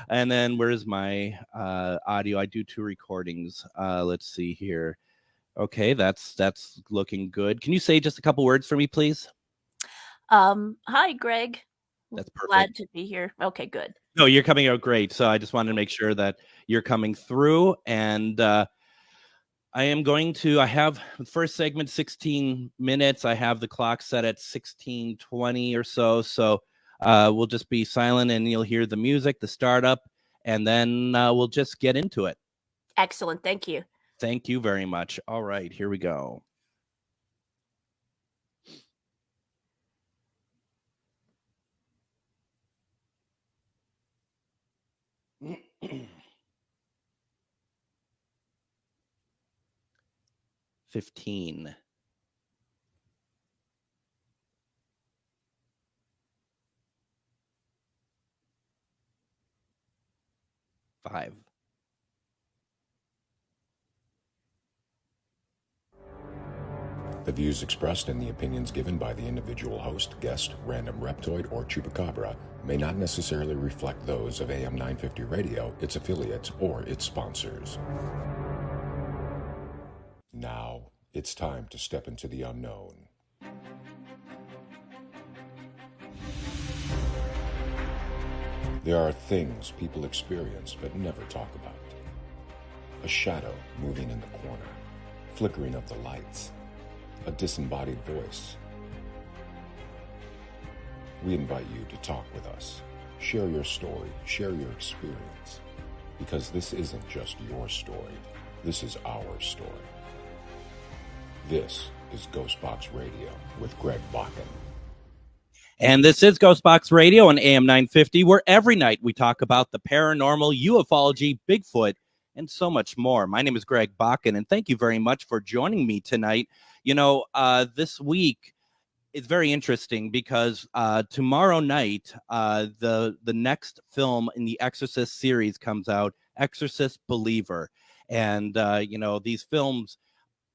And then where's my audio? I do 2 recordings. Let's see here. Okay, that's looking good. Can you say just a couple words for me, please? Hi, Greg. That's Glad perfect. to be here. Okay, good. No, you're coming out great. So I just wanted to make sure that you're coming through. And I have the first segment, 16 minutes. I have the clock set at 16:20 or so. So we'll just be silent and you'll hear the music, the startup, and then we'll just get into it. Excellent. Thank you. Thank you very much. All right, here we go. $15. 5. The views expressed and the opinions given by the individual host, guest, random reptoid, or chupacabra may not necessarily reflect those of AM 950 Radio, its affiliates, or its sponsors. Now, it's time to step into the unknown. There are things people experience but never talk about. A shadow moving in the corner, flickering of the lights, a disembodied voice. We invite you to talk with us. Share your story, share your experience. Because this isn't just your story, this is our story. This is Ghostbox Radio with Greg Bakken. And this is Ghostbox Radio on AM 950, where every night we talk about the paranormal, ufology, Bigfoot, and so much more. My name is Greg Bakken, and thank you very much for joining me tonight. You know, this week is very interesting because tomorrow night, the next film in the Exorcist series comes out, Exorcist Believer. And, you know, these films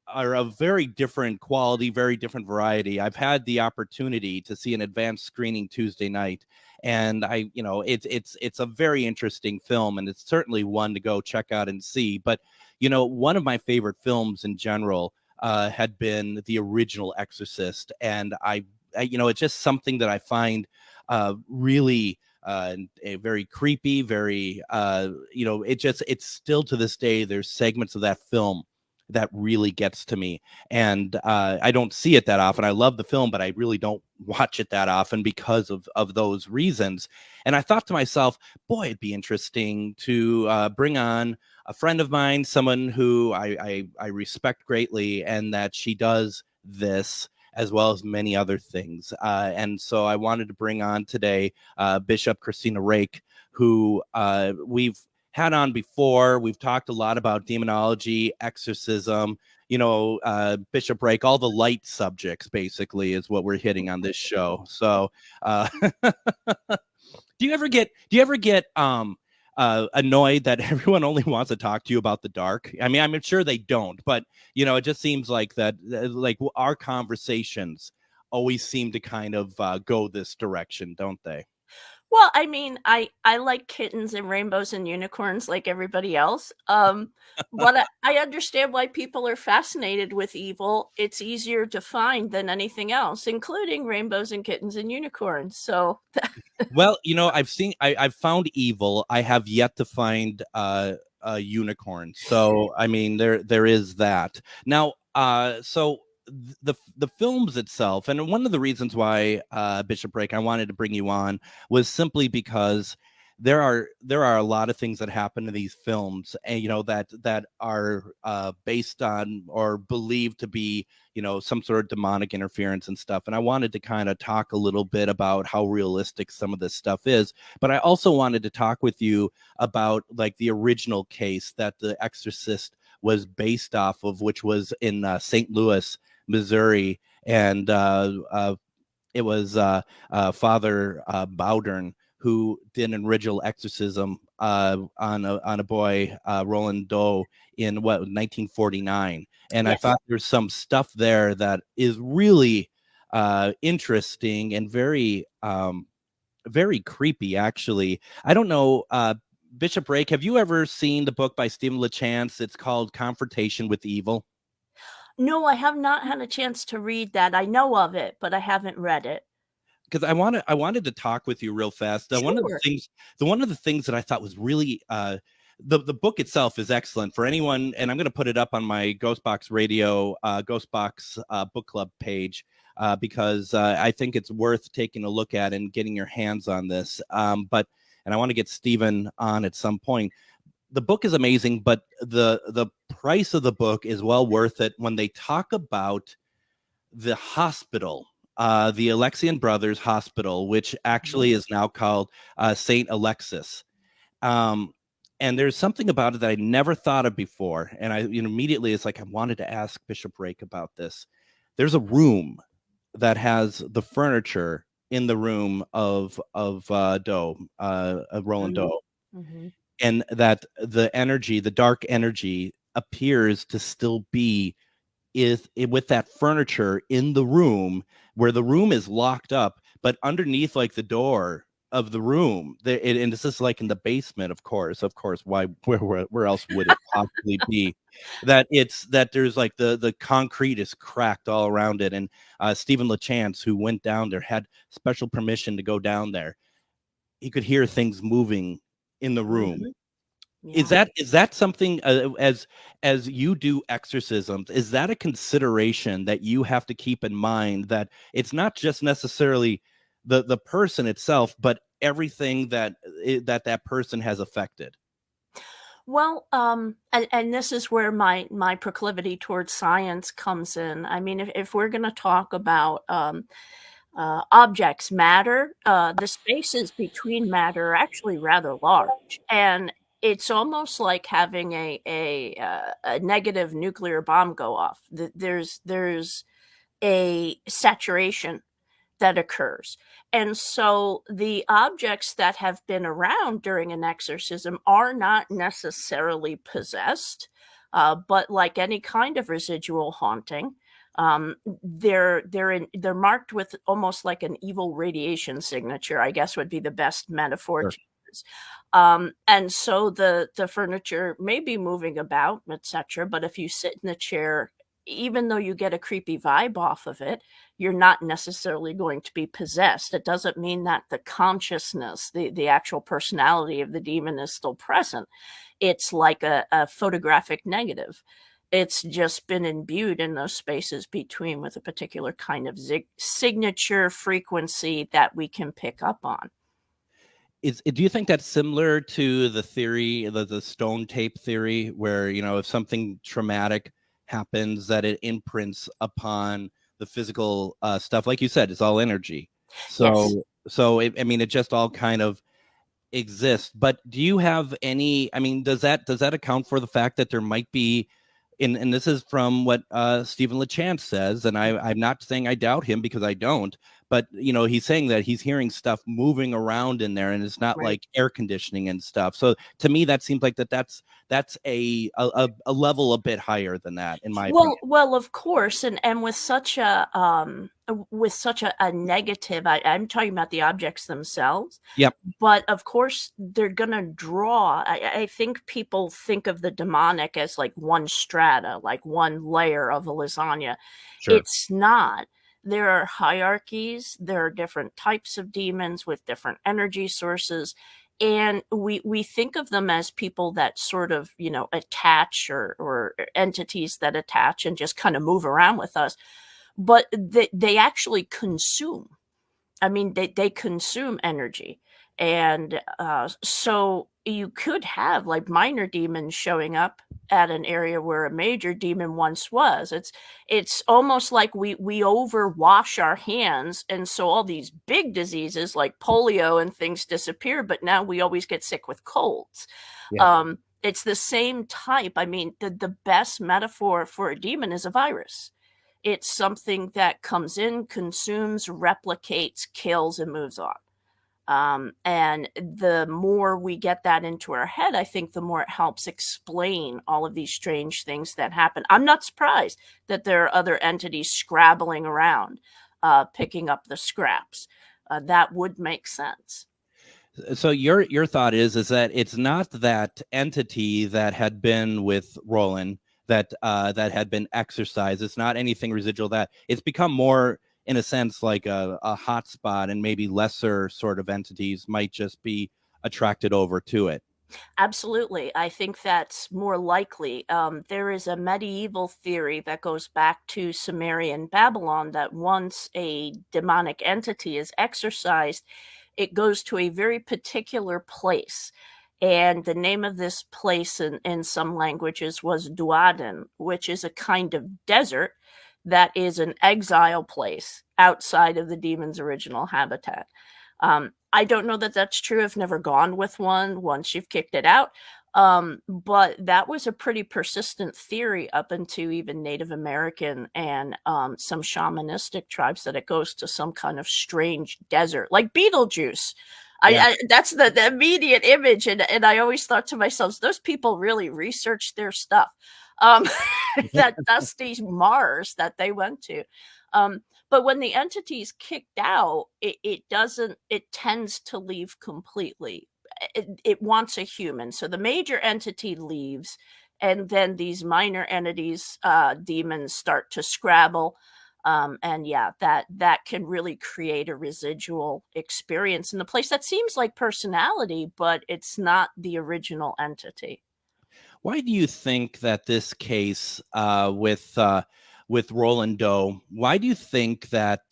are of very different quality, very different variety. I've had the opportunity to see an advanced screening Tuesday night, and it's a very interesting film, and it's certainly one to go check out and see. But you know, one of my favorite films in general had been the original Exorcist, and it's just something that I find really very creepy, very it's still to this day there's segments of that film that really gets to me, and I don't see it that often. I love the film, but I really don't watch it that often because of those reasons. And I thought to myself, boy, it'd be interesting to bring on a friend of mine, someone who I respect greatly, and that she does this as well as many other things. And so I wanted to bring on today Bishop Christina Rake, who we've had on before. We've talked a lot about demonology, exorcism, Bishop Rake, all the light subjects basically is what we're hitting on this show. So do you ever get annoyed that everyone only wants to talk to you about the dark? I mean, I'm sure they don't, but it just seems like that, like our conversations always seem to kind of go this direction, don't they? Well, I mean, I like kittens and rainbows and unicorns like everybody else. But I understand why people are fascinated with evil. It's easier to find than anything else, including rainbows and kittens and unicorns. So, well, I've found evil. I have yet to find a unicorn. So, I mean, there is that. Now, so the films itself, and one of the reasons why Bishop Rake, I wanted to bring you on was simply because there are a lot of things that happen in these films, and that are based on or believed to be some sort of demonic interference and stuff. And I wanted to kind of talk a little bit about how realistic some of this stuff is, but I also wanted to talk with you about like the original case that The Exorcist was based off of, which was in St. Louis, Missouri, and it was Father Bowdern who did an original exorcism on a boy, Roland Doe, in 1949. And yes. I thought there's some stuff there that is really interesting and very very creepy, actually. I don't know, Bishop Rake, have you ever seen the book by Stephen LeChance? It's called Confrontation with Evil. No, I have not had a chance to read that. I know of it, but I haven't read it. Because I wanted to talk with you real fast. Sure. One of the things that I thought was really the book itself is excellent for anyone, and I'm going to put it up on my Ghostbox Radio Ghostbox book club page because I think it's worth taking a look at and getting your hands on this. And I want to get Stephen on at some point. The book is amazing, but the price of the book is well worth it when they talk about the hospital, the Alexian Brothers Hospital, which actually is now called St. Alexis. And there's something about it that I never thought of before. And I, immediately it's like I wanted to ask Bishop Rake about this. There's a room that has the furniture in the room of Roland Doe. Mm-hmm. And that the dark energy appears to still be with that furniture in the room, where the room is locked up, but underneath like the door of the room, and this is like in the basement, of course, where else would it possibly be? That there's like the concrete is cracked all around it. And Stephen LeChance, who went down there, had special permission to go down there. He could hear things moving in the room. Mm-hmm. Yeah. Is that something, as you do exorcisms, is that a consideration that you have to keep in mind, that it's not just necessarily the person itself, but everything that person has affected? Well, and this is where my proclivity towards science comes in. I mean, if we're going to talk about objects, matter, the spaces between matter are actually rather large, and it's almost like having a negative nuclear bomb go off. There's a saturation that occurs. And so the objects that have been around during an exorcism are not necessarily possessed, but like any kind of residual haunting, they're marked with almost like an evil radiation signature, I guess would be the best metaphor Sure. to use. And so the furniture may be moving about, etc. But if you sit in the chair, even though you get a creepy vibe off of it, you're not necessarily going to be possessed. It doesn't mean that the consciousness, the actual personality of the demon is still present. It's like a photographic negative. It's just been imbued in those spaces between with a particular kind of signature frequency that we can pick up on. Do you think that's similar to the theory, the stone tape theory, where, if something traumatic happens, that it imprints upon the physical stuff? Like you said, it's all energy. So, yes. It just all kind of exists. But do you have any, does that account for the fact that there might be, and this is from what Stephen LeChance says, and I'm not saying I doubt him, because I don't, but he's saying that he's hearing stuff moving around in there, and it's not Right. like air conditioning and stuff. So to me, that seems like that's a level a bit higher than that, in my opinion. Well, of course, and with such a negative, I'm talking about the objects themselves. Yep. But of course, they're gonna draw. I think people think of the demonic as like one strata, like one layer of a lasagna. Sure. It's not. There are hierarchies. There are different types of demons with different energy sources. And we think of them as people that sort of, attach, or entities that attach and just kind of move around with us. But they actually consume. I mean, they consume energy. And so you could have like minor demons showing up at an area where a major demon once was. It's almost like we overwash our hands, and so all these big diseases like polio and things disappear, but now we always get sick with colds. Yeah. It's the same type. I mean, the best metaphor for a demon is a virus. It's something that comes in, consumes, replicates, kills, and moves on. And the more we get that into our head, I think the more it helps explain all of these strange things that happen. I'm not surprised that there are other entities scrabbling around, picking up the scraps. that would make sense. So your thought is that it's not that entity that had been with Roland that that had been exorcised. It's not anything residual. That it's become more, in a sense, like a hot spot, and maybe lesser sort of entities might just be attracted over to it. Absolutely. I think that's more likely. There is a medieval theory that goes back to Sumerian Babylon that once a demonic entity is exorcised, it goes to a very particular place. And the name of this place in some languages was Duaden, which is a kind of desert that is an exile place outside of the demon's original habitat. I don't know that that's true. I've never gone with one once you've kicked it out. But that was a pretty persistent theory up into even Native American and some shamanistic tribes, that it goes to some kind of strange desert, like Beetlejuice. Yeah. That's the immediate image. And I always thought to myself, those people really researched their stuff. That dusty Mars that they went to. But when the entity's kicked out, it tends to leave completely. It wants a human. So the major entity leaves, and then these minor entities, demons, start to scrabble. And yeah, that can really create a residual experience in the place that seems like personality, but it's not the original entity. Why do you think that this case with Roland Doe, why do you think that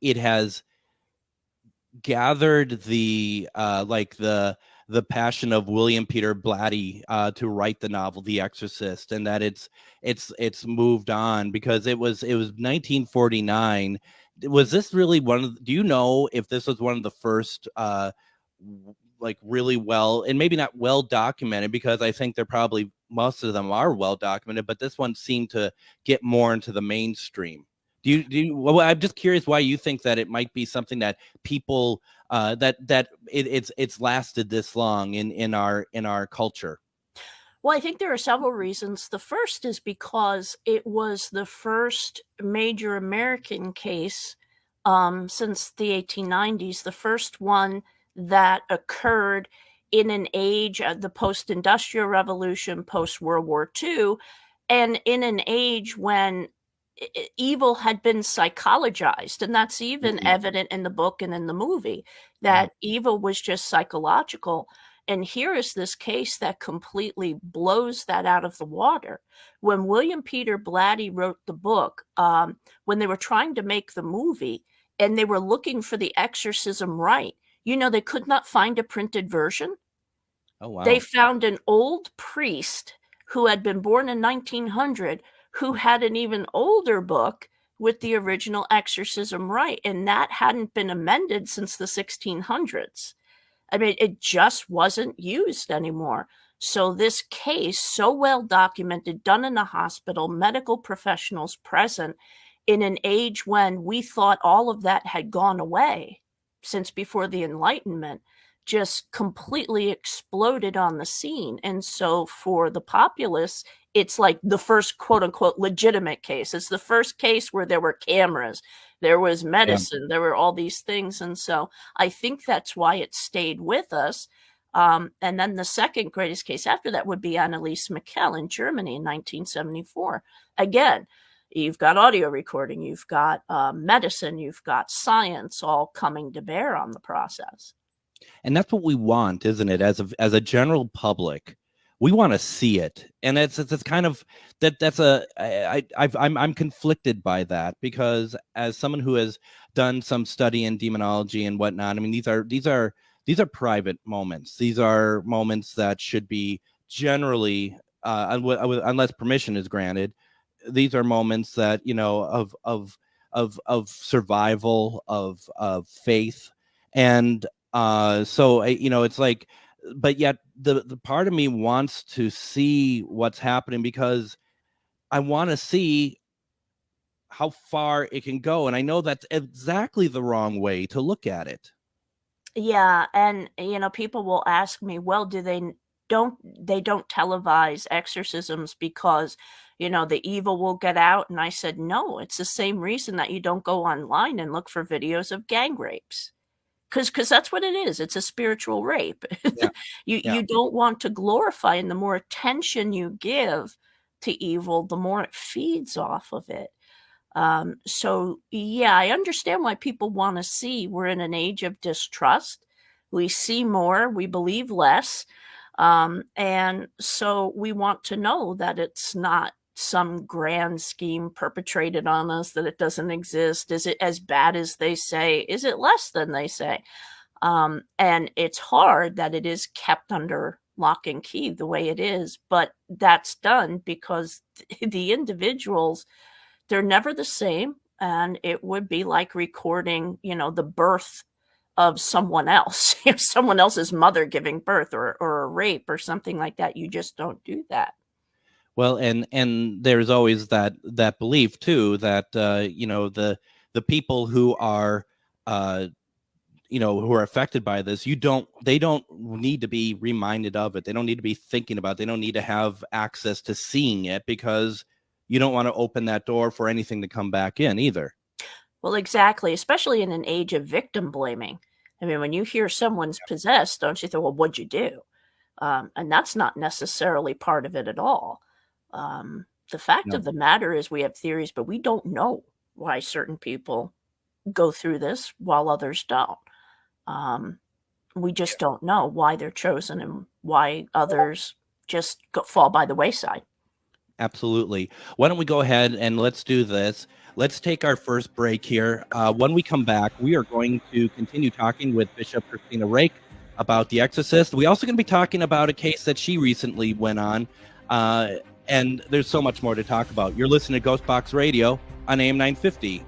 it has gathered the passion of William Peter Blatty to write the novel The Exorcist, and that it's moved on? Because it was 1949. Was this really do you know if this was one of the first like really well, and maybe not well documented, because I think they're probably, most of them are well documented, but this one seemed to get more into the mainstream. Well, I'm just curious why you think that it might be something that people it's lasted this long in our culture. Well, I think there are several reasons. The first is because it was the first major American case since the 1890s, the first one that occurred in an age of the post-industrial revolution, post-World War II, and in an age when evil had been psychologized. And that's even evident in the book and in the movie, that evil was just psychological. And here is this case that completely blows that out of the water. When William Peter Blatty wrote the book, when they were trying to make the movie and they were looking for the exorcism rite, they could not find a printed version. Oh, wow. They found an old priest who had been born in 1900 who had an even older book with the original exorcism rite, and that hadn't been amended since the 1600s. I mean, it just wasn't used anymore. So this case, so well documented, done in a hospital, medical professionals present, in an age when we thought all of that had gone away since before the Enlightenment, just completely exploded on the scene. And so for the populace, it's like the first quote unquote legitimate case. It's the first case where there were cameras, there was medicine, there were all these things. And so I think that's why it stayed with us. And then the second greatest case after that would be Anneliese Michel in Germany in 1974. Again, you've got audio recording, you've got medicine, you've got science all coming to bear on the process. And that's what we want, isn't it? As a general public, we want to see it, and it's kind of I'm conflicted by that, because as someone who has done some study in demonology and whatnot, I mean, these are private moments. These are moments that should be generally, unless permission is granted, these are moments that of survival, of faith, and so it's like, but yet the part of me wants to see what's happening, because I want to see how far it can go, and I know that's exactly the wrong way to look at it. Yeah, and people will ask me, well, they don't televise exorcisms because the evil will get out? And I said, no, it's the same reason that you don't go online and look for videos of gang rapes. because that's what it is. It's a spiritual rape. Yeah. You don't want to glorify, and the more attention you give to evil, the more it feeds off of it. So yeah, I understand why people want to see. We're in an age of distrust. We see more, we believe less. And so we want to know that it's not some grand scheme perpetrated on us, that it doesn't exist. Is it as bad as they say? Is it less than they say? And it's hard that it is kept under lock and key the way it is, but that's done because the individuals, they're never the same. And it would be like recording, the birth of someone else, someone else's mother giving birth, or a rape or something like that. You just don't do that. Well, and there's always that belief too that the people who are who are affected by this, they don't need to be reminded of it. They don't need to be thinking about it. They don't need to have access to seeing it, because you don't want to open that door for anything to come back in either. Well, exactly, especially in an age of victim blaming. I mean, when you hear someone's possessed, don't you think, well, what'd you do? And that's not necessarily part of it at all. The fact of the matter is we have theories, but we don't know why certain people go through this while others don't. We just don't know why they're chosen and why others just fall by the wayside. Absolutely. Why don't we go ahead and let's do this. Let's take our first break here. When we come back, we are going to continue talking with Bishop Christina Rake about The Exorcist. We're also going to be talking about a case that she recently went on. And there's so much more to talk about. You're listening to Ghostbox Radio on AM 950.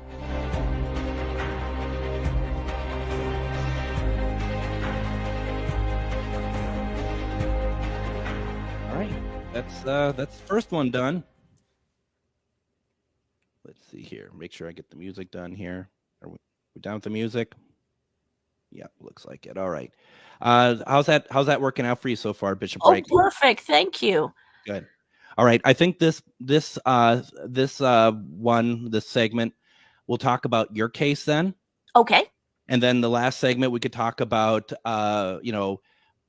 All right. That's the first one done. Let's see here. Make sure I get the music done here. Are we done with the music? Yeah, looks like it. All right. How's that working out for you so far, Bishop Rake? Oh, perfect. Thank you. Good. All right. I think this segment, we'll talk about your case then. Okay. And then the last segment, we could talk about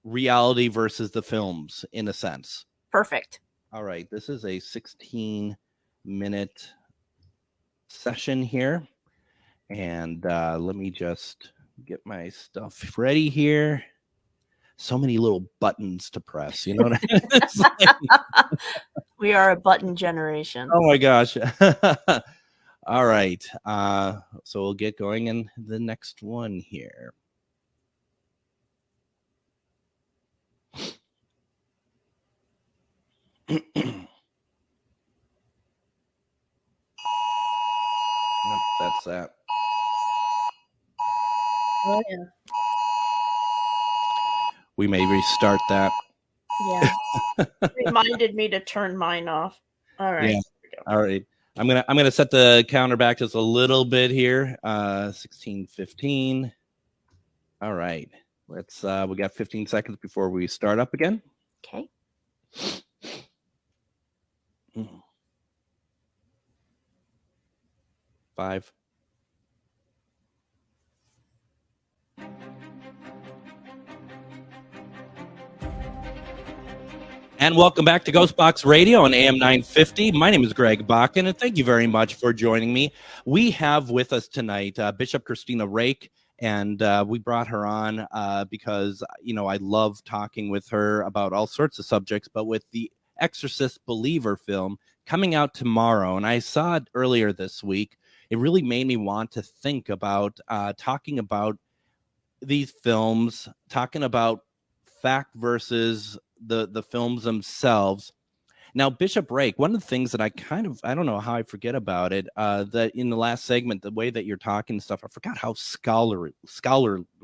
reality versus the films, in a sense. Perfect. All right. This is a 16-minute session here, and let me just get my stuff ready here. So many little buttons to press, you know what I mean? We are a button generation. Oh my gosh. All right, so we'll get going in the next one here. That's that. Oh, yeah. We may restart that. Yeah. Reminded me to turn mine off. All right. Yeah. All right. I'm gonna set the counter back just a little bit here. 16:15. All right. Let's we got 15 seconds before we start up again. Okay. 5. And welcome back to Ghostbox Radio on AM 950. My name is Greg Bakken, and thank you very much for joining me. We have with us tonight Bishop Christina Rake, and we brought her on because, I love talking with her about all sorts of subjects, but with the Exorcist Believer film coming out tomorrow, and I saw it earlier this week, it really made me want to think about talking about these films, talking about fact versus the films themselves. Now, Bishop Rake, one of the things that I don't know how I forget about it, that in the last segment, the way that you're talking and stuff, I forgot how scholarly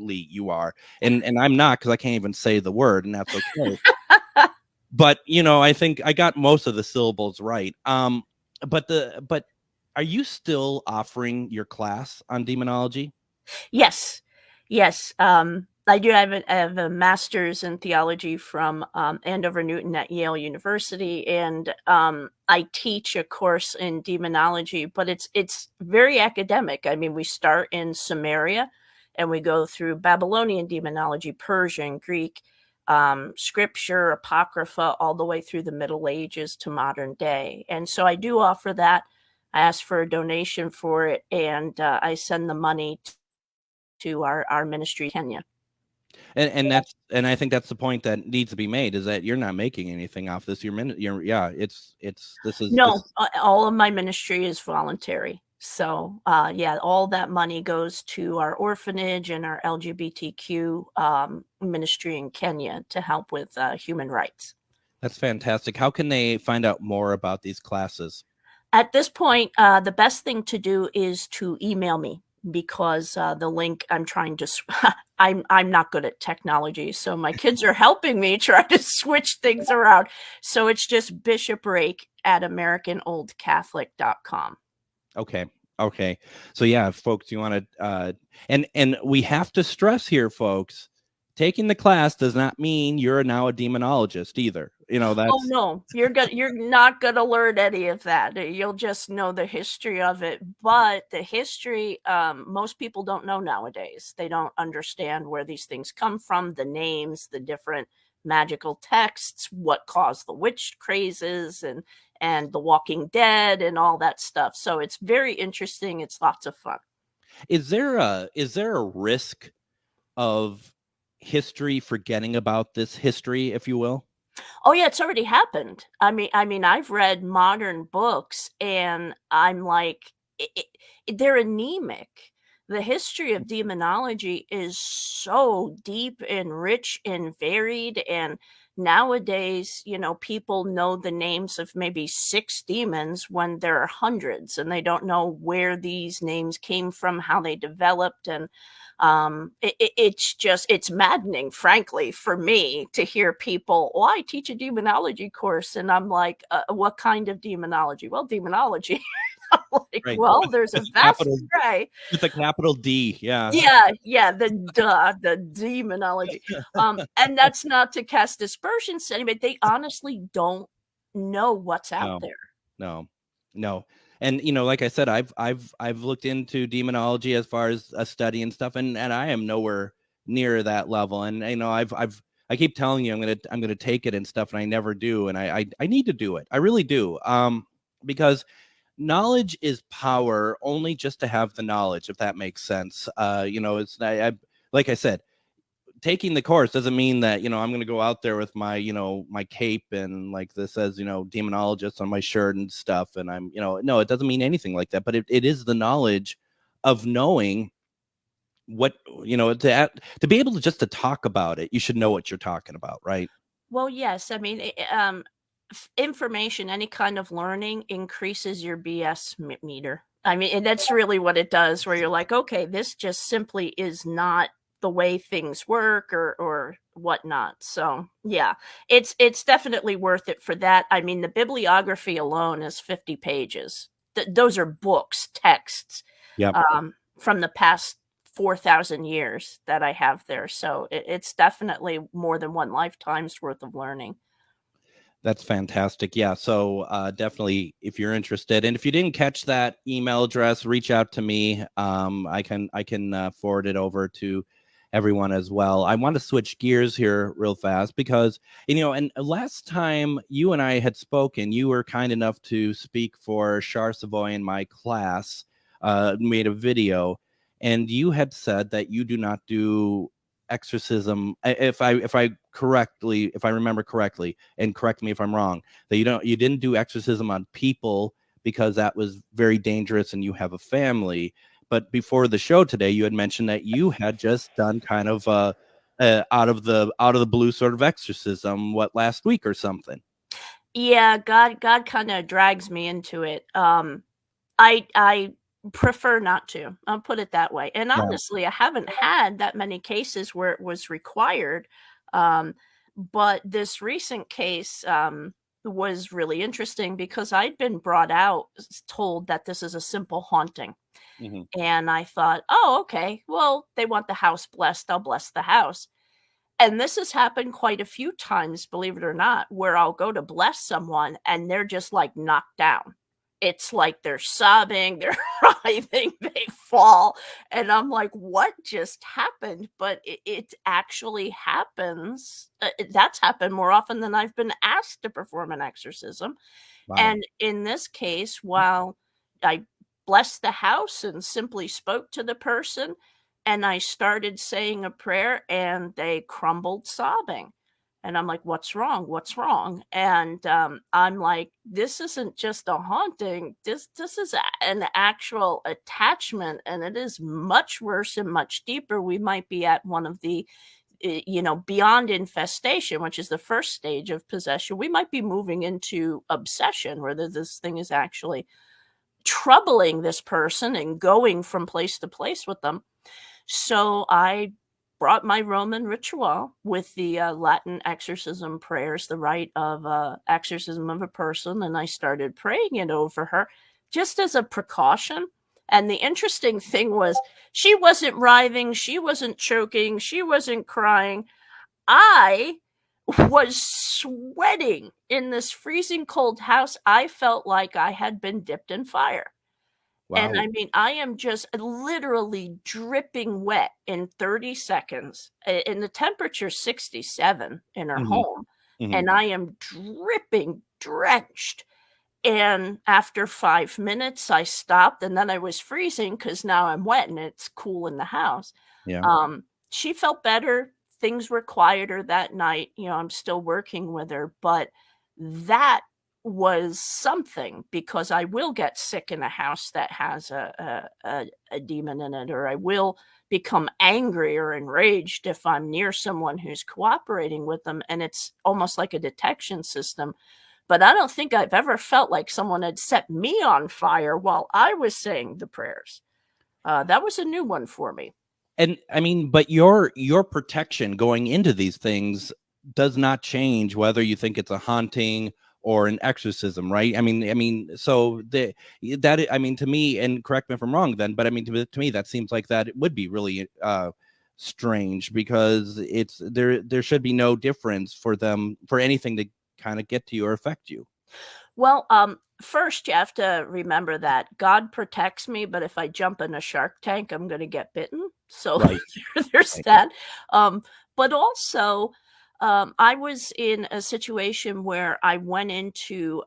you are. And I'm not, because I can't even say the word, and that's okay. But, I think I got most of the syllables right. But are you still offering your class on demonology? Yes. I do have a master's in theology from Andover Newton at Yale University, and I teach a course in demonology, but it's very academic. I mean, we start in Samaria, and we go through Babylonian demonology, Persian, Greek, scripture, apocrypha, all the way through the Middle Ages to modern day. And so I do offer that. I ask for a donation for it, and I send the money to our ministry in Kenya. And I think that's the point that needs to be made, is that you're not making anything off this. No, all of my ministry is voluntary. So all that money goes to our orphanage and our LGBTQ ministry in Kenya to help with human rights. That's fantastic. How can they find out more about these classes? At this point, the best thing to do is to email me, because the link I'm trying to I'm not good at technology, so my kids are helping me try to switch things around. So it's just bishoprake@AmericanOldCatholic.com. Okay. So yeah, folks, you want to and we have to stress here, folks, taking the class does not mean you're now a demonologist either. That's... Oh no, you're not gonna learn any of that. You'll just know the history of it. But the history, most people don't know nowadays. They don't understand where these things come from, the names, the different magical texts, what caused the witch crazes, and the Walking Dead and all that stuff. So it's very interesting. It's lots of fun. Is there a risk of history forgetting about this history, if you will? Oh yeah, it's already happened. I mean, I've read modern books, and I'm like, they're anemic. The history of demonology is so deep and rich and varied, and nowadays, people know the names of maybe 6 demons when there are hundreds, and they don't know where these names came from, how they developed, and it's maddening, frankly, for me to hear people, I teach a demonology course, and I'm like, what kind of demonology? Well, demonology. I'm like, right. Well, there's a vast array. With a capital D, yeah. Yeah, the demonology. And that's not to cast aspersions anyway. They honestly don't know what's out there. No. And like I said, I've looked into demonology as far as a study and stuff, and I am nowhere near that level. And I keep telling you I'm gonna take it and stuff, and I never do. And I need to do it. I really do. Because knowledge is power, only just to have the knowledge, if that makes sense. It's like I said, taking the course doesn't mean that I'm going to go out there with my my cape and like this says demonologist on my shirt and stuff, and I'm no, it doesn't mean anything like that. But it is the knowledge of knowing what to be able to just to talk about it. You should know what you're talking about, right? Well, yes. I mean, information, any kind of learning increases your BS meter. I mean, and that's really what it does, where you're like, okay, this just simply is not the way things work or whatnot. So yeah, it's definitely worth it for that. I mean, the bibliography alone is 50 pages. Those are books, texts, from the past 4,000 years that I have there. So it's definitely more than one lifetime's worth of learning. That's fantastic. Yeah. So definitely, if you're interested, and if you didn't catch that email address, reach out to me. I can forward it over to everyone as well. I want to switch gears here real fast because, and last time you and I had spoken, you were kind enough to speak for Char Savoy in my class, made a video, and you had said that you do not do exorcism, if I remember correctly, and correct me if I'm wrong, that you didn't do exorcism on people because that was very dangerous and you have a family. But before the show today, you had mentioned that you had just done kind of out of the blue sort of exorcism, last week or something. Yeah, God kind of drags me into it. I prefer not to. I'll put it that way. And honestly, I haven't had that many cases where it was required. But this recent case was really interesting because I'd been brought out, told that this is a simple haunting. Mm-hmm. And I thought, oh, okay, well, they want the house blessed. I'll bless the house. And this has happened quite a few times, believe it or not, where I'll go to bless someone and they're just like knocked down. It's like they're sobbing, they're writhing, they fall. And I'm like, what just happened? But it actually happens. That's happened more often than I've been asked to perform an exorcism. Wow. And in this case, while I blessed the house and simply spoke to the person, and I started saying a prayer, and they crumbled sobbing. And I'm like, "What's wrong? What's wrong?" And, I'm like, "This isn't just a haunting. This is an actual attachment, and it is much worse and much deeper. We might be at one of the, beyond infestation, which is the first stage of possession. We might be moving into obsession, where this thing is actually troubling this person and going from place to place with them." So I brought my Roman ritual with the Latin exorcism prayers, the rite of exorcism of a person, and I started praying it over her just as a precaution. And the interesting thing was, she wasn't writhing, she wasn't choking, she wasn't crying. I was sweating in this freezing cold house. I felt like I had been dipped in fire. And Wow. I mean, I am just literally dripping wet in 30 seconds. And the temperature's 67 in our Mhm. home, Mhm. and I am dripping, drenched. And after 5 minutes, I stopped, and then I was freezing because now I'm wet and it's cool in the house. Yeah. She felt better. Things were quieter that night. I'm still working with her, but that was something, because I will get sick in a house that has a demon in it, or I will become angry or enraged if I'm near someone who's cooperating with them, and it's almost like a detection system. But I don't think I've ever felt like someone had set me on fire while I was saying the prayers. That was a new one for me. And I mean, but your protection going into these things does not change whether you think it's a haunting or an exorcism, right? I mean, so I mean, to me, and correct me if I'm wrong then, but I mean, to me, that seems like that it would be really strange, because it's there should be no difference for anything to kind of get to you or affect you. Well, first you have to remember that God protects me, but if I jump in a shark tank, I'm going to get bitten. So Right. there's Right. that. But also, I was in a situation where I went into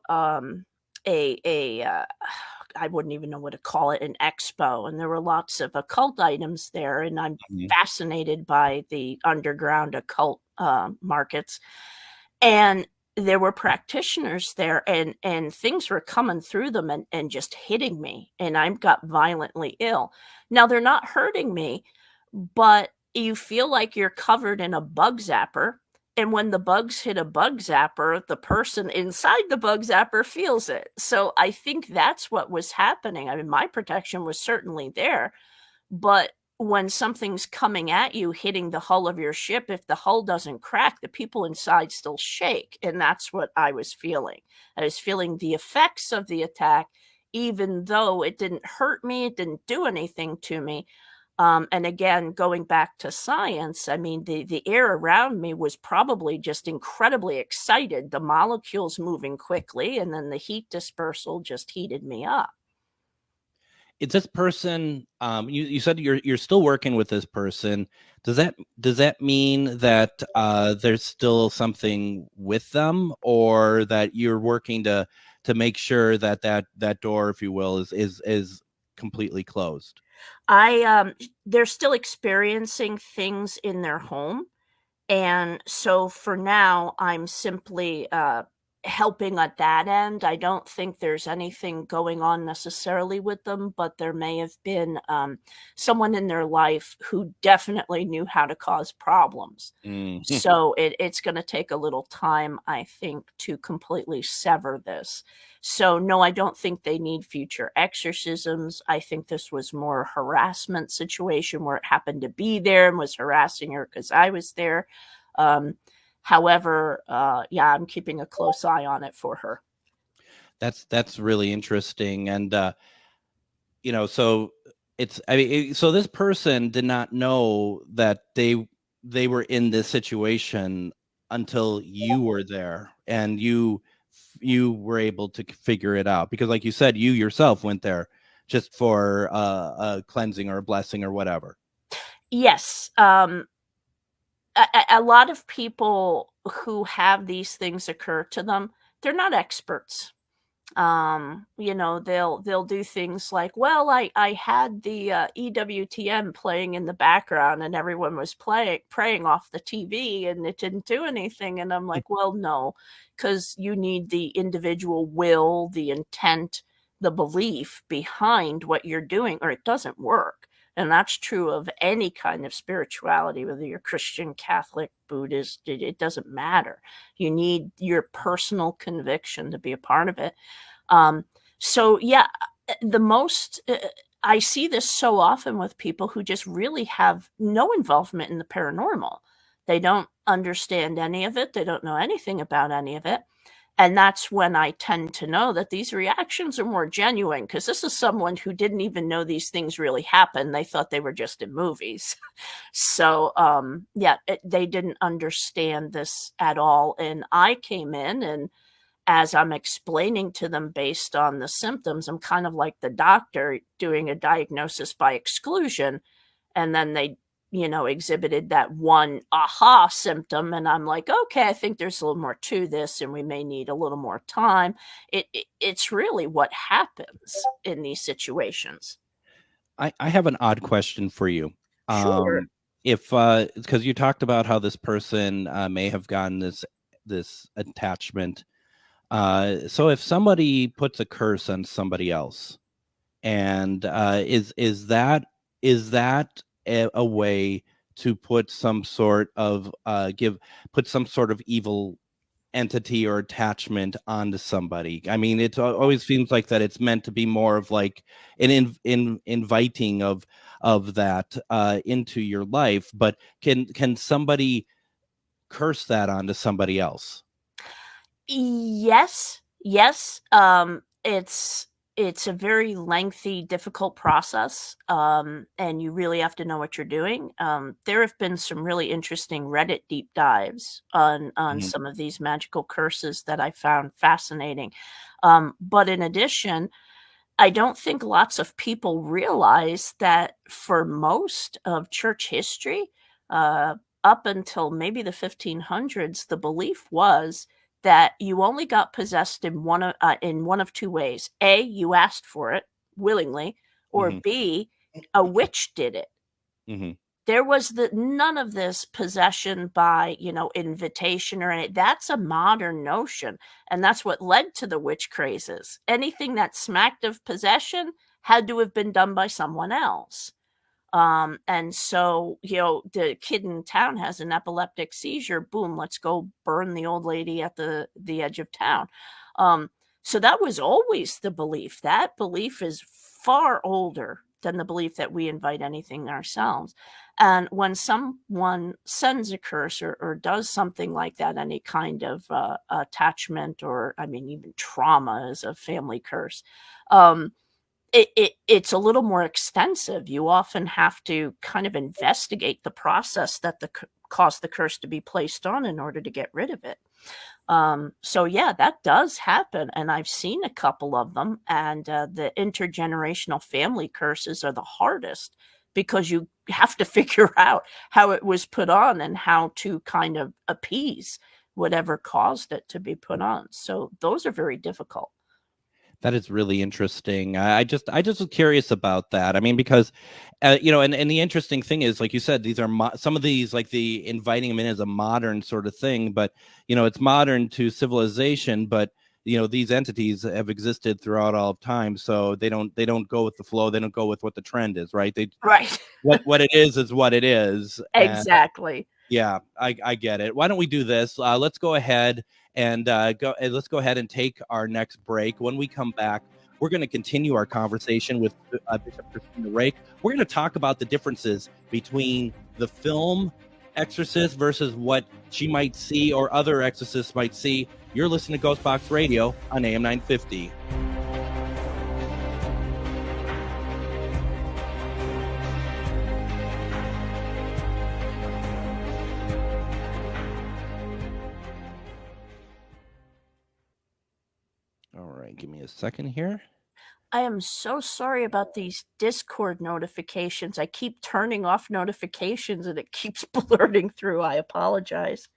I wouldn't even know what to call it, an expo, and there were lots of occult items there, and I'm Mhm. fascinated by the underground occult markets. And there were practitioners there, and things were coming through them and just hitting me, and I got violently ill. Now they're not hurting me, but you feel like you're covered in a bug zapper, and when the bugs hit a bug zapper, the person inside the bug zapper feels it. So I think that's what was happening. I mean, my protection was certainly there, but when something's coming at you, hitting the hull of your ship, if the hull doesn't crack, the people inside still shake, and that's what I was feeling. I was feeling the effects of the attack, even though it didn't hurt me, it didn't do anything to me. And again, going back to science, I mean, the air around me was probably just incredibly excited, the molecules moving quickly, and then the heat dispersal just heated me up. Is this person, you said you're still working with this person? Does that mean that there's still something with them, or that you're working to make sure that door, if you will, is completely closed? They're still experiencing things in their home. And so for now, I'm simply helping at that end. I don't think there's anything going on necessarily with them, but there may have been someone in their life who definitely knew how to cause problems. Mm. So it's going to take a little time, I think, to completely sever this. So no, I don't think they need future exorcisms. I think this was more a harassment situation where it happened to be there and was harassing her because I was there. However, yeah, I'm keeping a close eye on it for her. That's really interesting. And so so this person did not know that they were in this situation until you were there, and you were able to figure it out, because like you said, you yourself went there just for a cleansing or a blessing or whatever. Yes. A lot of people who have these things occur to them, they're not experts. They'll do things like, well, I had the EWTN playing in the background and everyone was praying off the TV and it didn't do anything. And I'm like, well, no, because you need the individual will, the intent, the belief behind what you're doing, or it doesn't work. And that's true of any kind of spirituality, whether you're Christian, Catholic, Buddhist, it doesn't matter. You need your personal conviction to be a part of it. So yeah, I see this so often with people who just really have no involvement in the paranormal. They don't understand any of it. They don't know anything about any of it. And that's when I tend to know that these reactions are more genuine, because this is someone who didn't even know these things really happen. They thought they were just in movies. So, they didn't understand this at all. And I came in, and as I'm explaining to them based on the symptoms, I'm kind of like the doctor doing a diagnosis by exclusion. And then they exhibited that one aha symptom. And I'm like, okay, I think there's a little more to this and we may need a little more time. It's really what happens in these situations. I have an odd question for you. Sure. Because you talked about how this person may have gotten this attachment. So if somebody puts a curse on somebody else, and is that a way to put some sort of evil entity or attachment onto somebody? I mean, it always seems like that it's meant to be more of like an inviting of that into your life. But can somebody curse that onto somebody else? Yes. It's a very lengthy, difficult process, and you really have to know what you're doing. There have been some really interesting Reddit deep dives on some of these magical curses that I found fascinating. But in addition, I don't think lots of people realize that for most of church history, up until maybe the 1500s, the belief was that you only got possessed in one of two ways. A, you asked for it willingly, or B, a witch did it. Mm-hmm. There was none of this possession by, invitation or anything. That's a modern notion. And that's what led to the witch crazes. Anything that smacked of possession had to have been done by someone else. And so, the kid in town has an epileptic seizure. Boom, let's go burn the old lady at the edge of town. So that was always the belief. That belief is far older than the belief that we invite anything ourselves. And when someone sends a curse or does something like that, any kind of attachment, or even trauma is a family curse, it's a little more extensive. You often have to kind of investigate the process that caused the curse to be placed on in order to get rid of it. So yeah, that does happen. And I've seen a couple of them, and the intergenerational family curses are the hardest, because you have to figure out how it was put on and how to kind of appease whatever caused it to be put on. So those are very difficult. That is really interesting. I just was curious about that. I mean, because, and the interesting thing is, like you said, these are some of these, like the inviting them in as a modern sort of thing, but, it's modern to civilization, but, these entities have existed throughout all of time. So they don't go with the flow. They don't go with what the trend is, right? Right. what it is what it is. Exactly. Yeah, I get it. Why don't we do this? Let's go ahead and let's go ahead and take our next break. When we come back, we're going to continue our conversation with Bishop Christina Rake. We're going to talk about the differences between the film Exorcist versus what she might see or other exorcists might see. You're listening to Ghostbox Radio on AM 950. All right, give me a second here. I am so sorry about these Discord notifications. I keep turning off notifications and it keeps blurting through. I apologize.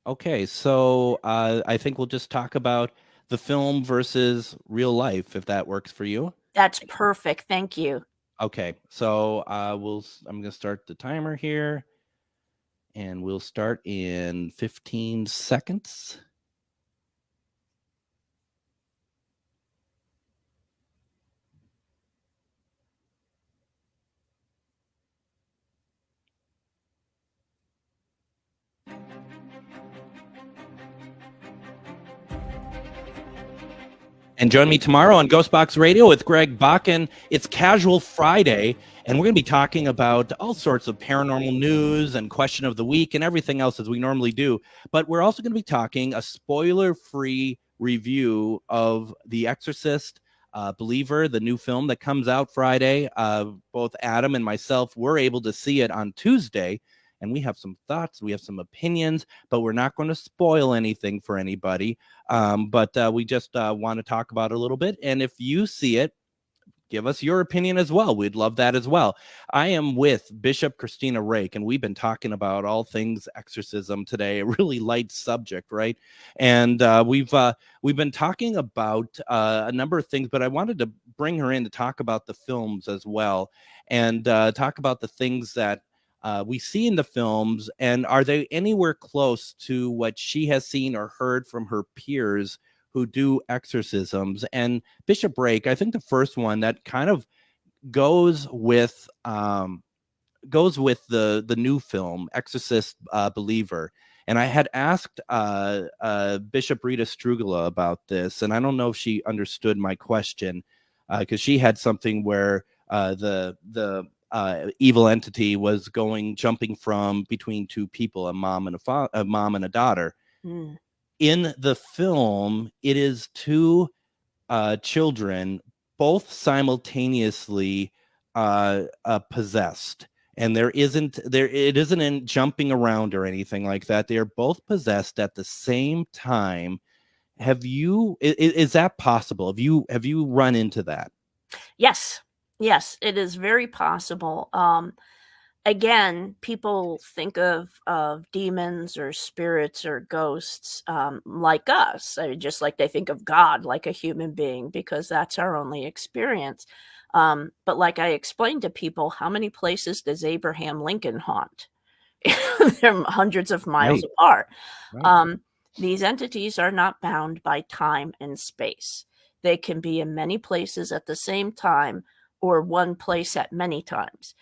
Okay, so I think we'll just talk about the film versus real life, if that works for you. That's perfect. Thank you. Okay, so I'm going to start the timer here, and we'll start in 15 seconds. And join me tomorrow on Ghostbox Radio with Greg Bakken. It's Casual Friday, and we're going to be talking about all sorts of paranormal news and question of the week and everything else as we normally do. But we're also going to be talking a spoiler-free review of The Exorcist Believer, the new film that comes out Friday. Both Adam and myself were able to see it on Tuesday, and we have some thoughts, we have some opinions, but we're not going to spoil anything for anybody. But we just want to talk about it a little bit. And if you see it, give us your opinion as well. We'd love that as well. I am with Bishop Christina Rake, and we've been talking about all things exorcism today, a really light subject, right? And we've been talking about a number of things, but I wanted to bring her in to talk about the films as well, and talk about the things that we see in the films, and are they anywhere close to what she has seen or heard from her peers who do exorcisms? And Bishop Rake, I think the first one that kind of goes with the new film Exorcist Believer. And I had asked Bishop Rita Strugula about this, and I don't know if she understood my question, because she had something where the evil entity was jumping from between two people, a mom and a daughter. Mm. In the film, it is two children, both simultaneously possessed, and it isn't in jumping around or anything like that. They are both possessed at the same time. Is that possible? Have you run into that? Yes, it is very possible. Again, people think of demons or spirits or ghosts like us, just like they think of God like a human being, because that's our only experience. But like I explained to people, how many places does Abraham Lincoln haunt? They're hundreds of miles apart. Right. These entities are not bound by time and space. They can be in many places at the same time, or one place at many times.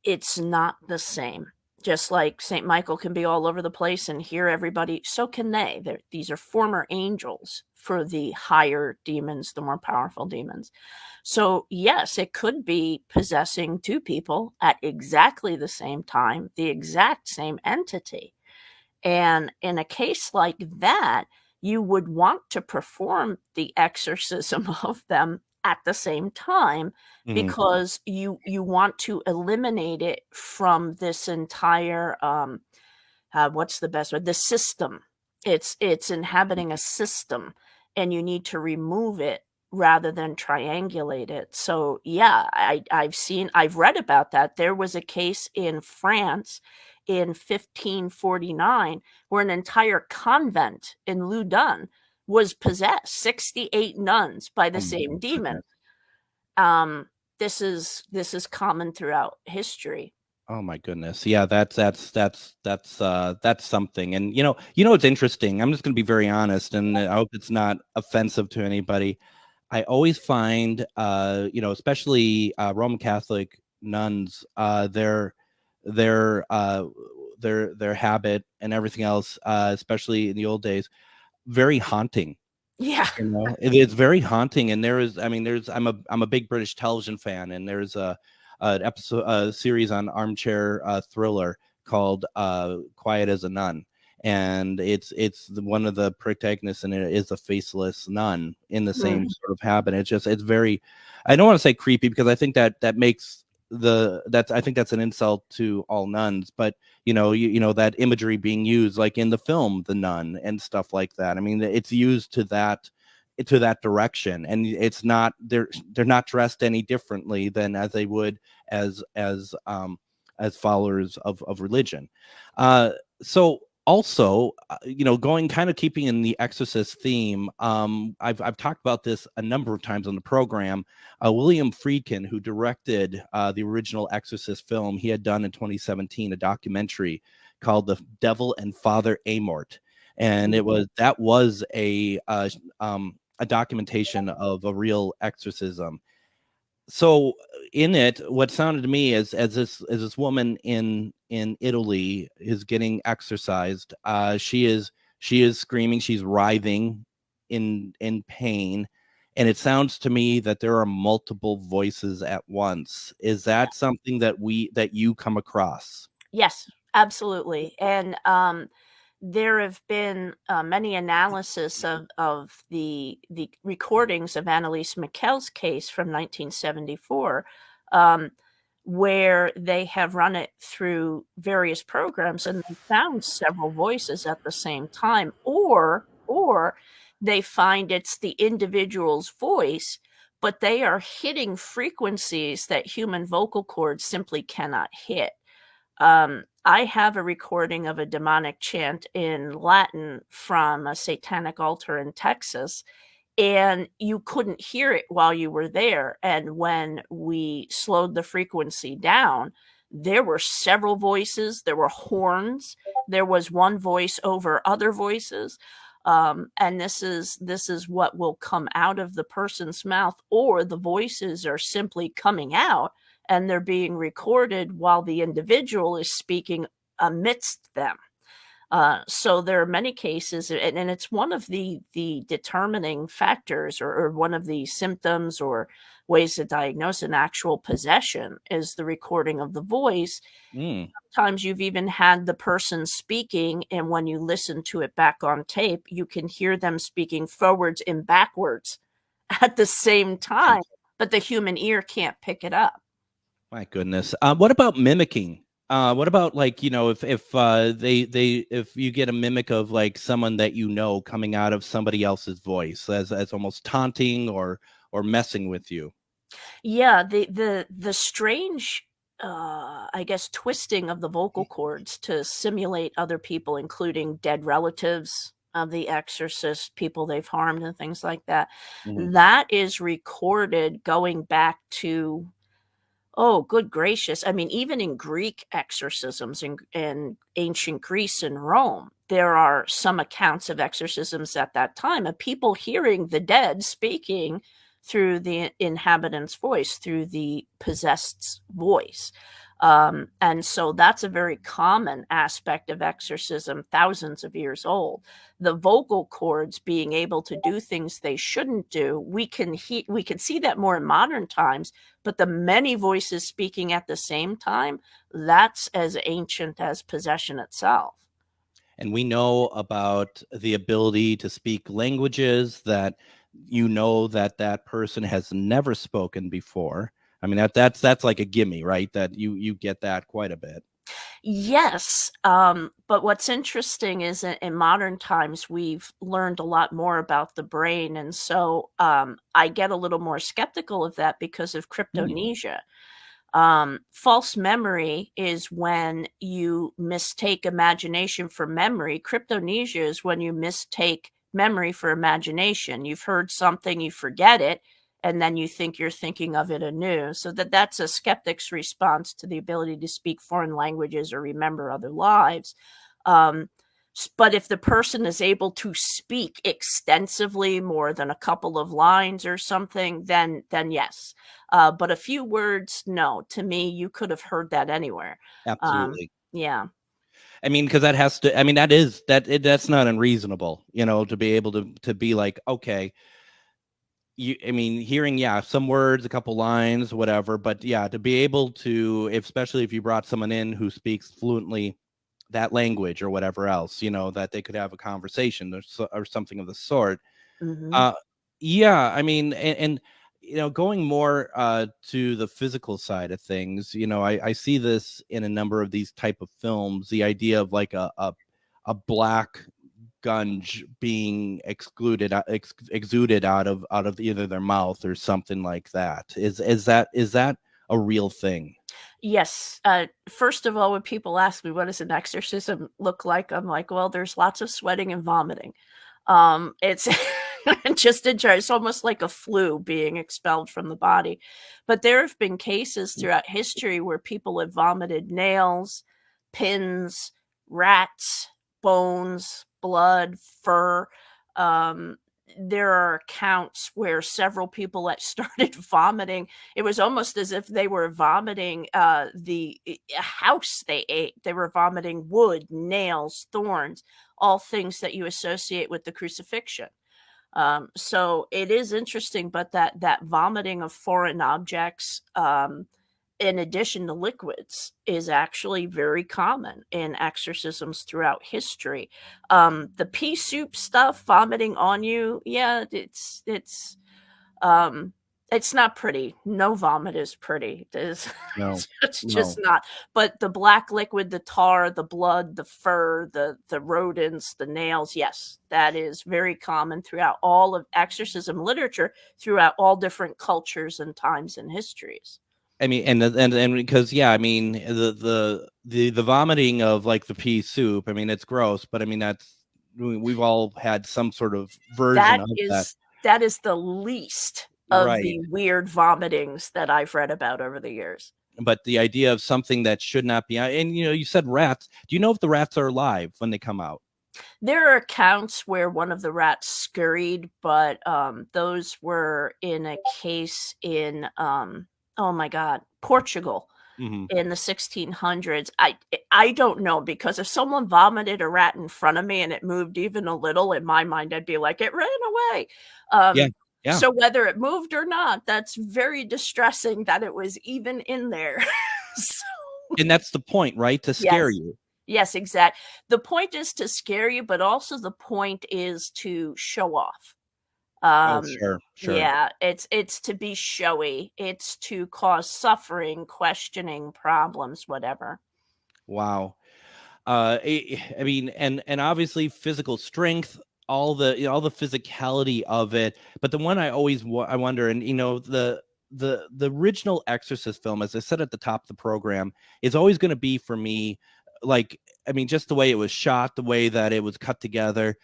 It's not the same. Just like St. Michael can be all over the place and hear everybody, so can they. These are former angels for the higher demons, the more powerful demons. So yes, it could be possessing two people at exactly the same time, the exact same entity. And in a case like that, you would want to perform the exorcism of them at the same time, because you want to eliminate it from this entire what's the best word? The system. It's inhabiting a system, and you need to remove it rather than triangulate it. So yeah, I've read about that. There was a case in France in 1549 where an entire convent in Loudun was possessed, 68 nuns by the same demon. This is common throughout history. Oh my goodness. Yeah, that's something. And you know it's interesting. I'm just going to be very honest, and I hope it's not offensive to anybody. I always find especially Roman Catholic nuns, their habit and everything else, especially in the old days, very haunting. Yeah. It's very haunting. And I'm a big British television fan, and there's an series on Armchair Thriller called Quiet as a Nun, and it's one of the protagonists, and it is a faceless nun in the same sort of habit. It's very, I don't want to say creepy, because I think that makes I think that's an insult to all nuns, but you know that imagery being used like in the film The Nun and stuff like that. I mean, it's used to that direction, and it's not they're not dressed any differently than as they would as followers of religion. So also, going kind of keeping in the Exorcist theme, I've talked about this a number of times on the program. William Friedkin, who directed the original Exorcist film, he had done in 2017 a documentary called "The Devil and Father Amort," and that was a documentation of a real exorcism. So in it, what sounded to me as this woman in Italy is getting exorcised, she is screaming, she's writhing in pain, and it sounds to me that there are multiple voices at once. Is that something that you come across? Yes, absolutely. And there have been many analysis of the recordings of Anneliese Michel's case from 1974, where they have run it through various programs and they found several voices at the same time, or they find it's the individual's voice, but they are hitting frequencies that human vocal cords simply cannot hit. I have a recording of a demonic chant in Latin from a satanic altar in Texas, and you couldn't hear it while you were there. And when we slowed the frequency down, there were several voices, there were horns, there was one voice over other voices. And this is what will come out of the person's mouth, or the voices are simply coming out and they're being recorded while the individual is speaking amidst them. So there are many cases, and it's one of the determining factors, or one of the symptoms or ways to diagnose an actual possession is the recording of the voice. Sometimes you've even had the person speaking, and when you listen to it back on tape, you can hear them speaking forwards and backwards at the same time, but the human ear can't pick it up. My goodness. What about mimicking? What about, like, if you get a mimic of like someone that coming out of somebody else's voice as almost taunting or messing with you? Yeah, the strange I guess twisting of the vocal cords to simulate other people, including dead relatives of the exorcist, people they've harmed and things like that. That is recorded going back to, oh, good gracious. I mean, even in Greek exorcisms in ancient Greece and Rome, there are some accounts of exorcisms at that time of people hearing the dead speaking through the inhabitant's voice, through the possessed's voice. And so that's a very common aspect of exorcism, thousands of years old. The vocal cords being able to do things they shouldn't do, we can see that more in modern times, but the many voices speaking at the same time, that's as ancient as possession itself. And we know about the ability to speak languages that that person has never spoken before. I mean, that's like a gimme, right? That you get that quite a bit. Yes. But what's interesting is in modern times, we've learned a lot more about the brain. And so I get a little more skeptical of that because of cryptomnesia. False memory is when you mistake imagination for memory. Cryptomnesia is when you mistake memory for imagination. You've heard something, you forget it, and then you think you're thinking of it anew. So that's a skeptic's response to the ability to speak foreign languages or remember other lives. But if the person is able to speak extensively, more than a couple of lines or something, then yes. But a few words, no. To me, you could have heard that anywhere. Absolutely. Yeah. I mean, because that has to, I mean, that's not unreasonable, to be able to be like, okay, hearing, some words, a couple lines, whatever, but to be able to, especially if you brought someone in who speaks fluently that language or whatever else, that they could have a conversation or something of the sort. Mm-hmm. I mean, and going more to the physical side of things, I see this in a number of these type of films, the idea of like a black gunge being exuded out of either their mouth or something like that. Is that a real thing? Yes. First of all, when people ask me what does an exorcism look like, I'm like, well, there's lots of sweating and vomiting. It's just it's almost like a flu being expelled from the body. But there have been cases throughout history where people have vomited nails, pins, rats, bones, blood, fur. There are accounts where several people that started vomiting, it was almost as if they were vomiting the house they ate. They were vomiting wood, nails, thorns, all things that you associate with the crucifixion. So it is interesting, but that vomiting of foreign objects, in addition to liquids, is actually very common in exorcisms throughout history. The pea soup stuff, vomiting on you, yeah, it's not pretty. No vomit is pretty. No, It's just not. But the black liquid, the tar, the blood, the fur, the rodents, the nails, yes, that is very common throughout all of exorcism literature, throughout all different cultures and times and histories. I mean, and because I mean the vomiting of like the pea soup. I mean, it's gross, but I mean we've all had some sort of version of that. That is the least of Right. the weird vomitings that I've read about over the years. But the idea of something that should not be, and you said rats. Do you know if the rats are alive when they come out? There are accounts where one of the rats scurried, but those were in a case in oh my God, Portugal. Mm-hmm. In the 1600s. I don't know, because if someone vomited a rat in front of me and it moved even a little, in my mind I'd be like, it ran away. Yeah. So whether it moved or not, that's very distressing that it was even in there. And that's the point, right? To scare you. Yes, exactly. The point is to scare you, but also the point is to show off. Sure. Yeah, it's to be showy. It's to cause suffering, questioning, problems, whatever. Wow. I mean, and obviously physical strength, all the physicality of it. But the one I always I wonder, and the original Exorcist film, as I said at the top of the program, is always going to be for me, like, I mean, just the way it was shot, the way that it was cut together.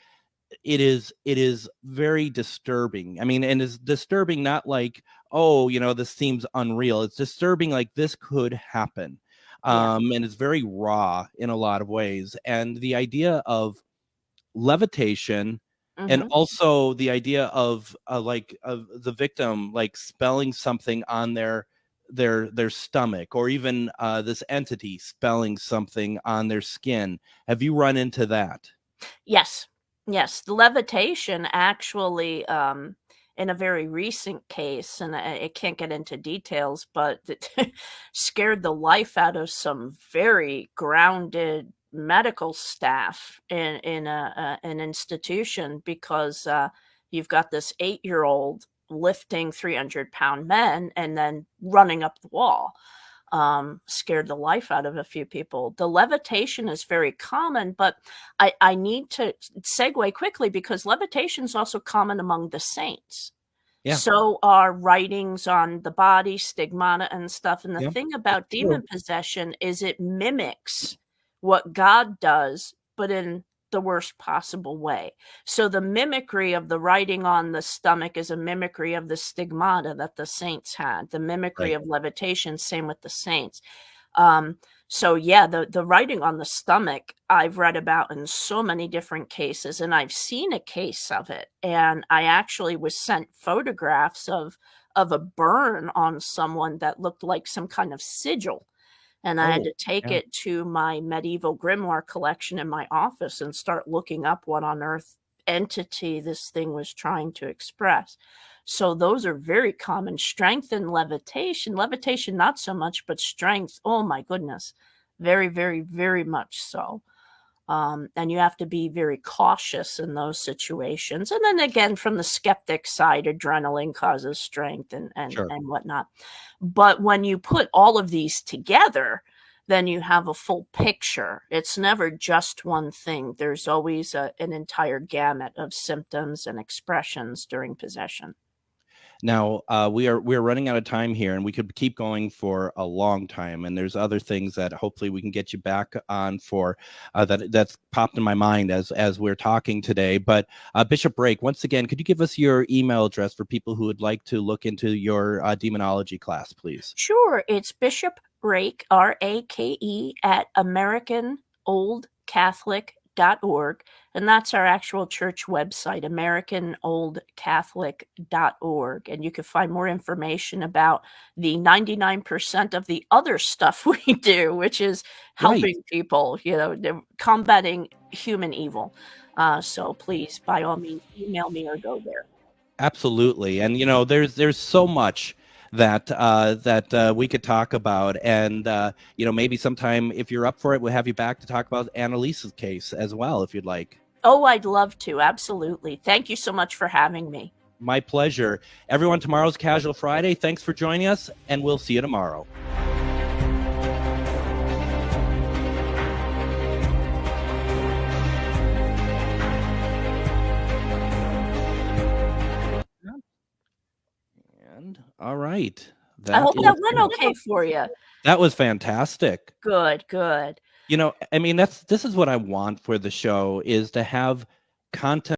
It is very disturbing. I mean, and it's disturbing not like, oh, this seems unreal. It's disturbing like this could happen. And it's very raw in a lot of ways. And the idea of levitation, and also the idea of the victim like spelling something on their stomach, or even this entity spelling something on their skin. Have you run into that? Yes, the levitation actually, in a very recent case, and I can't get into details, but it scared the life out of some very grounded medical staff in an institution, because you've got this 8-year-old lifting 300-pound men and then running up the wall. Scared the life out of a few people. The levitation is very common, but I need to segue quickly, because levitation is also common among the saints. Yeah. So are writings on the body, stigmata and stuff. And the thing about demon possession is it mimics what God does, but in the worst possible way. So the mimicry of the writing on the stomach is a mimicry of the stigmata that the saints had. The mimicry of levitation, same with the saints. So yeah, the writing on the stomach I've read about in so many different cases, and I've seen a case of it. And I actually was sent photographs of a burn on someone that looked like some kind of sigil. And I had to take it to my medieval grimoire collection in my office and start looking up what on earth entity this thing was trying to express. So those are very common. Strength and levitation. Levitation, not so much, but strength, oh my goodness. Very, very, very much so. And you have to be very cautious in those situations. And then again, from the skeptic side, adrenaline causes strength and Sure. whatnot. But when you put all of these together, then you have a full picture. It's never just one thing. There's always an entire gamut of symptoms and expressions during possession. Now, we're running out of time here, and we could keep going for a long time. And there's other things that hopefully we can get you back on for that's popped in my mind as we're talking today. But Bishop Brake, once again, could you give us your email address for people who would like to look into your demonology class, please? Sure. It's Bishop Brake, RAKE, at AmericanOldCatholic.org. And that's our actual church website, AmericanOldCatholic.org. And you can find more information about the 99% of the other stuff we do, which is helping people, combating human evil. So please, by all means, email me or go there. Absolutely. And, there's so much that we could talk about. And, maybe sometime if you're up for it, we'll have you back to talk about Annalise's case as well, if you'd like. Oh, I'd love to. Absolutely. Thank you so much for having me. My pleasure. Everyone, tomorrow's Casual Friday. Thanks for joining us, and we'll see you tomorrow. And all right. I hope that went okay for you. That was fantastic. Good. This is what I want for the show, is to have content